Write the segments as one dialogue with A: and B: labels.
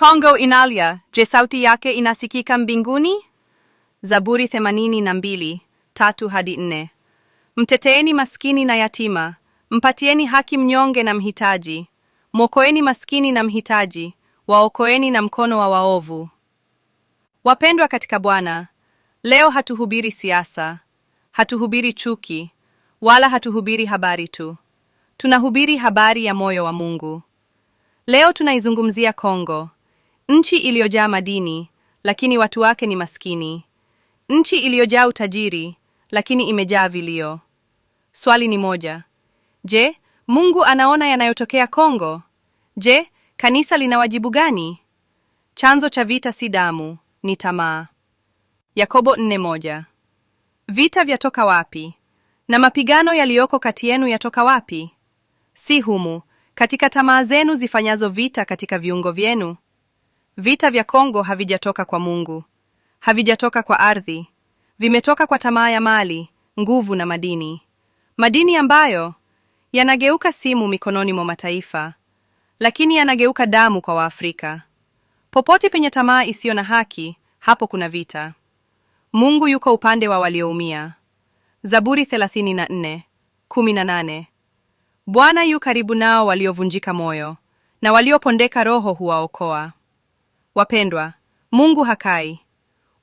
A: Kongo inalia, je sauti yake inasikika mbinguni? Zaburi 82, 3-4. Mteteeni maskini na yatima, mpatieni haki mnyonge na mhitaji. Mwokoeni maskini na mhitaji, waokoeni na mkono wa waovu. Wapendwa katika Bwana, leo hatuhubiri siasa, hatuhubiri chuki, wala hatuhubiri habari tu. Tunahubiri habari ya moyo wa Mungu. Leo tunaizungumzia Kongo, nchi iliyojaa madini, lakini watu wake ni maskini. Nchi iliyojaa utajiri, lakini imejaa vilio. Swali ni moja. Je, Mungu anaona yanayotokea Kongo? Je, kanisa lina wajibu gani? Chanzo cha vita si damu, ni tamaa. Yakobo 4:1. Vita vyatoka wapi? Na mapigano yaliyoko kati yenu yatoka wapi? Si humu, katika tamaa zenu zifanyazo vita katika viungo vyenu. Vita vya Kongo havijatoka kwa Mungu. Havijatoka kwa ardhi. Vimetoka kwa tamaa ya mali, nguvu na madini. Madini ambayo yanageuka simu mikononi mwa mataifa, lakini yanageuka damu kwa Waafrika. Popote penye tamaa isiyo na haki, hapo kuna vita. Mungu yuko upande wa walioumia. Zaburi 34:18. Bwana yu karibu nao waliovunjika moyo, na waliopondeka roho huwaokoa. Wapendwa, Mungu hakai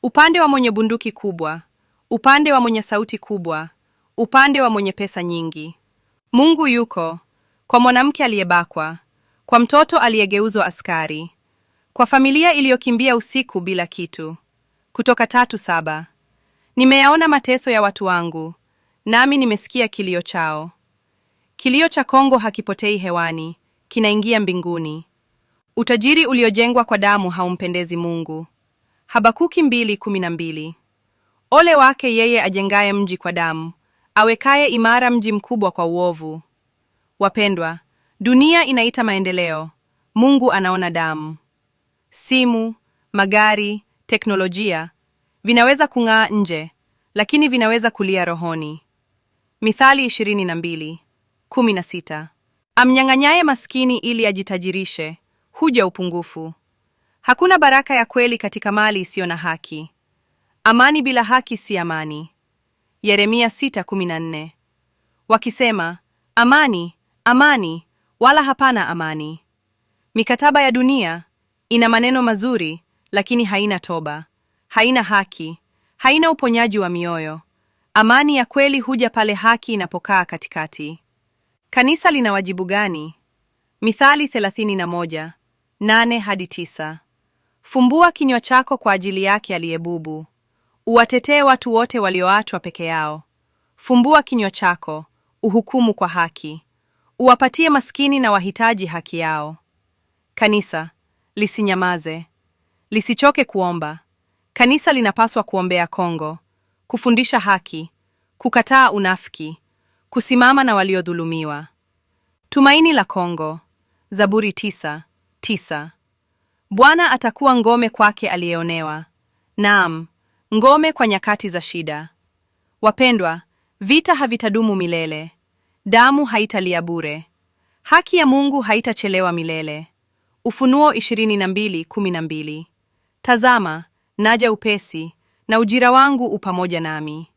A: upande wa mwenye bunduki kubwa, upande wa mwenye sauti kubwa, upande wa mwenye pesa nyingi. Mungu yuko kwa mwanamke aliyebakwa, kwa mtoto aliyegeuzwa askari, kwa familia iliyokimbia usiku bila kitu. Kutoka 3:7. Nimeyaona mateso ya watu wangu, nami nimesikia kilio chao. Kilio cha Kongo hakipotei hewani, kinaingia mbinguni. Utajiri uliojengwa kwa damu haumpendezi Mungu. Habakuki 2:12. Ole wake yeye ajengaye mji kwa damu, awekaye imara mji mkubwa kwa uovu. Wapendwa, dunia inaita maendeleo, Mungu anaona damu. Simu, magari, teknolojia vinaweza kung'aa nje, lakini vinaweza kulia rohoni. Mithali 22:16. Amnyang'anyaye maskini ili ajitajirishe, huja upungufu. Hakuna baraka ya kweli katika mali isiyo na haki. Amani bila haki si amani. Yeremia 6:14. Wakisema, amani, amani, wala hapana amani. Mikataba ya dunia ina maneno mazuri, lakini haina toba, haina haki, haina uponyaji wa mioyo. Amani ya kweli huja pale haki inapokaa katikati. Kanisa lina wajibu gani? Mithali 31:8-9. Fumbua kinywa chako kwa ajili yake aliyebubu. Uwatetee watu wote walioachwa peke yao. Fumbua kinywa chako, uhukumu kwa haki. Uwapatie maskini na wahitaji haki yao. Kanisa, lisinyamaze. Lisichoke kuomba. Kanisa linapaswa kuombea Kongo, kufundisha haki, kukataa unafiki, kusimama na waliodhulumiwa. Tumaini la Kongo. Zaburi 9:9. Bwana atakuwa ngome kwake aliyeonewa. Naam, ngome kwa nyakati za shida. Wapendwa, vita havitadumu milele. Damu haitalia bure. Haki ya Mungu haitachelewa milele. Ufunuo 22:12. Tazama, naja upesi, na ujira wangu upamoja nami.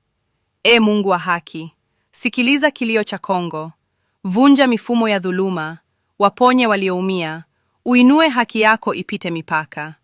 A: E Mungu wa haki, sikiliza kilio cha Kongo. Vunja mifumo ya dhuluma, waponye walioumia, uinue haki yako ipite mipaka.